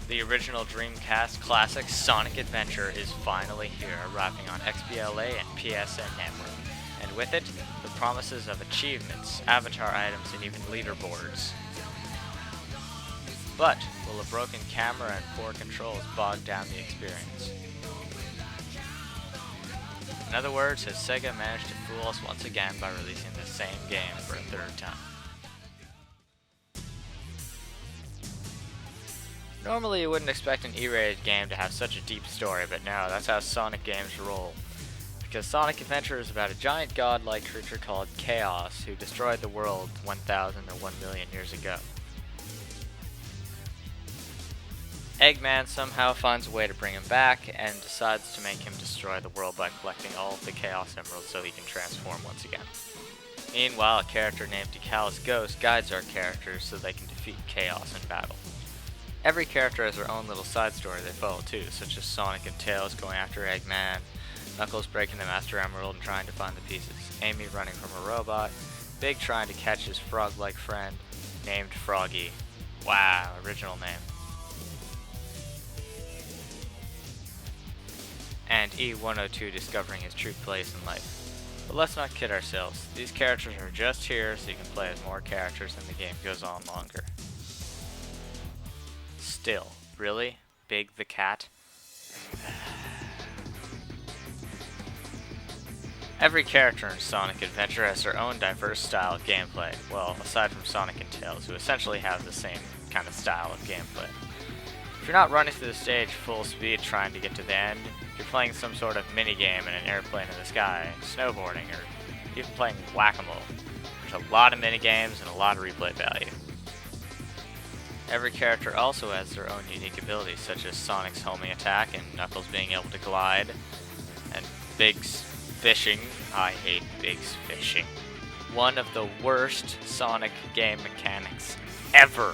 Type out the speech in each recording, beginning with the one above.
The original Dreamcast classic Sonic Adventure is finally here, arriving on XBLA and PSN Network, and with it, the promises of achievements, avatar items, and even leaderboards. But will a broken camera and poor controls bog down the experience? In other words, has Sega managed to fool us once again by releasing the same game for a third time? Normally you wouldn't expect an E-rated game to have such a deep story, but no, that's how Sonic games roll. Because Sonic Adventure is about a giant godlike creature called Chaos who destroyed the world 1,000 or 1 million years ago. Eggman somehow finds a way to bring him back and decides to make him destroy the world by collecting all of the Chaos Emeralds so he can transform once again. Meanwhile, a character named Decal's Ghost guides our characters so they can defeat Chaos in battle. Every character has their own little side story they follow too, such as Sonic and Tails going after Eggman, Knuckles breaking the Master Emerald and trying to find the pieces, Amy running from a robot, Big trying to catch his frog-like friend, named Froggy. Wow, original name. And E102 discovering his true place in life. But let's not kid ourselves, these characters are just here so you can play as more characters and the game goes on longer. Still, really? Big the cat? Every character in Sonic Adventure has their own diverse style of gameplay, well, aside from Sonic and Tails, who essentially have the same kind of style of gameplay. If you're not running through the stage full speed trying to get to the end, you're playing some sort of minigame in an airplane in the sky, snowboarding, or even playing whack-a-mole. There's a lot of minigames and a lot of replay value. Every character also has their own unique abilities, such as Sonic's homing attack and Knuckles being able to glide, and Big's fishing. I hate Big's fishing. One of the worst Sonic game mechanics ever.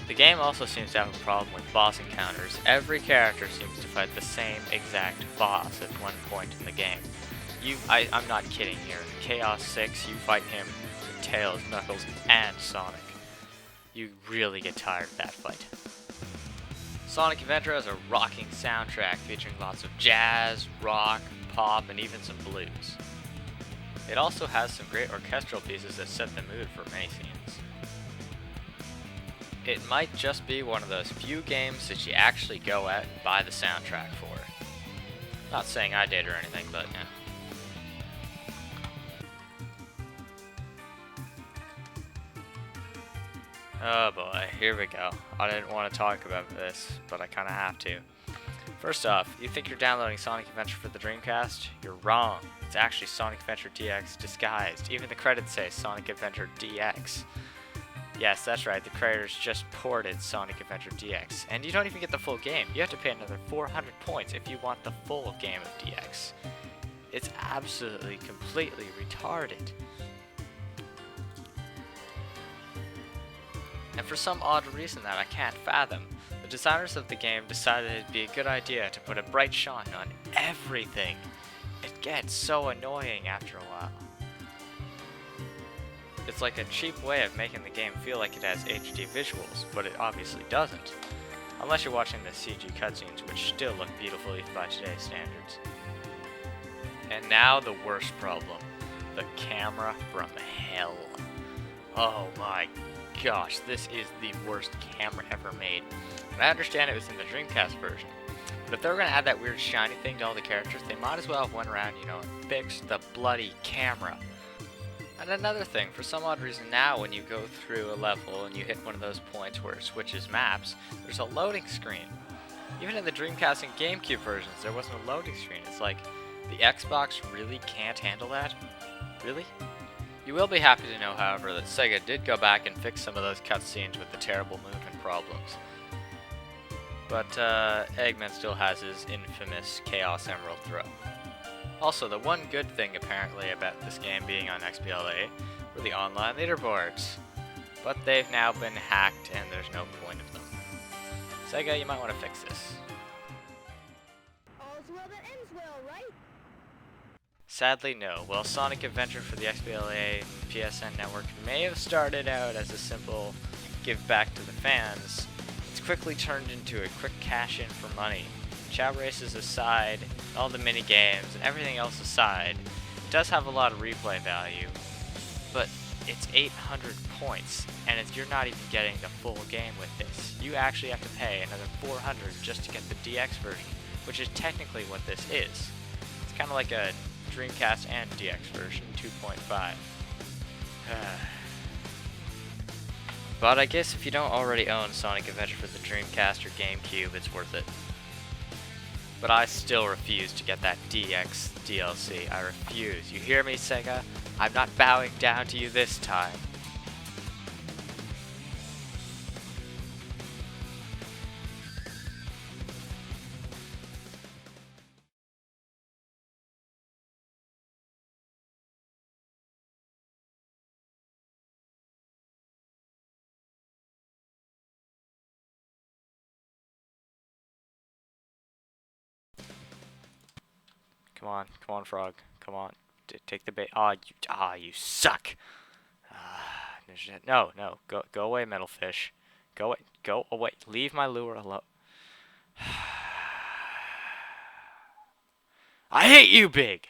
The game also seems to have a problem with boss encounters. Every character seems to fight the same exact boss at one point in the game. I'm not kidding here. In Chaos 6, you fight him with Tails, Knuckles, and Sonic. You really get tired of that fight. Sonic Adventure has a rocking soundtrack featuring lots of jazz, rock, pop, and even some blues. It also has some great orchestral pieces that set the mood for many scenes. It might just be one of those few games that you actually go out and buy the soundtrack for. Not saying I did or anything, but yeah. Oh boy, here we go. I didn't want to talk about this, but I kinda have to. First off, you think you're downloading Sonic Adventure for the Dreamcast? You're wrong. It's actually Sonic Adventure DX disguised. Even the credits say Sonic Adventure DX. Yes, that's right, the creators just ported Sonic Adventure DX. And you don't even get the full game. You have to pay another 400 points if you want the full game of DX. It's absolutely, completely retarded. And for some odd reason that I can't fathom, the designers of the game decided it'd be a good idea to put a bright shine on everything. It gets so annoying after a while. It's like a cheap way of making the game feel like it has HD visuals, but it obviously doesn't. Unless you're watching the CG cutscenes, which still look beautiful even by today's standards. And now the worst problem. The camera from hell. Oh my gosh, this is the worst camera ever made. And I understand it was in the Dreamcast version. But if they were going to add that weird shiny thing to all the characters, they might as well have went around, and fixed the bloody camera. And another thing, for some odd reason now when you go through a level and you hit one of those points where it switches maps, there's a loading screen. Even in the Dreamcast and GameCube versions, there wasn't a loading screen. It's like, the Xbox really can't handle that? Really? You will be happy to know, however, that Sega did go back and fix some of those cutscenes with the terrible movement problems. But Eggman still has his infamous Chaos Emerald throw. Also, the one good thing apparently about this game being on XBLA were the online leaderboards. But they've now been hacked and there's no point of them. Sega, you might want to fix this. All's well that ends well, right? Sadly, no. While Sonic Adventure for the XBLA PSN network may have started out as a simple give back to the fans, it's quickly turned into a quick cash in for money. Chat races aside, all the mini games and everything else aside, it does have a lot of replay value, but it's 800 points, and you're not even getting the full game with this. You actually have to pay another 400 just to get the DX version, which is technically what this is. It's kind of like a Dreamcast and DX version 2.5. But I guess if you don't already own Sonic Adventure for the Dreamcast or GameCube, it's worth it. But I still refuse to get that DX DLC. I refuse. You hear me, Sega? I'm not bowing down to you this time. Come on, Frog. Come on. Take the bait. You suck. No, go away, Metal Fish. Go away. Leave my lure alone. I hate you, Big.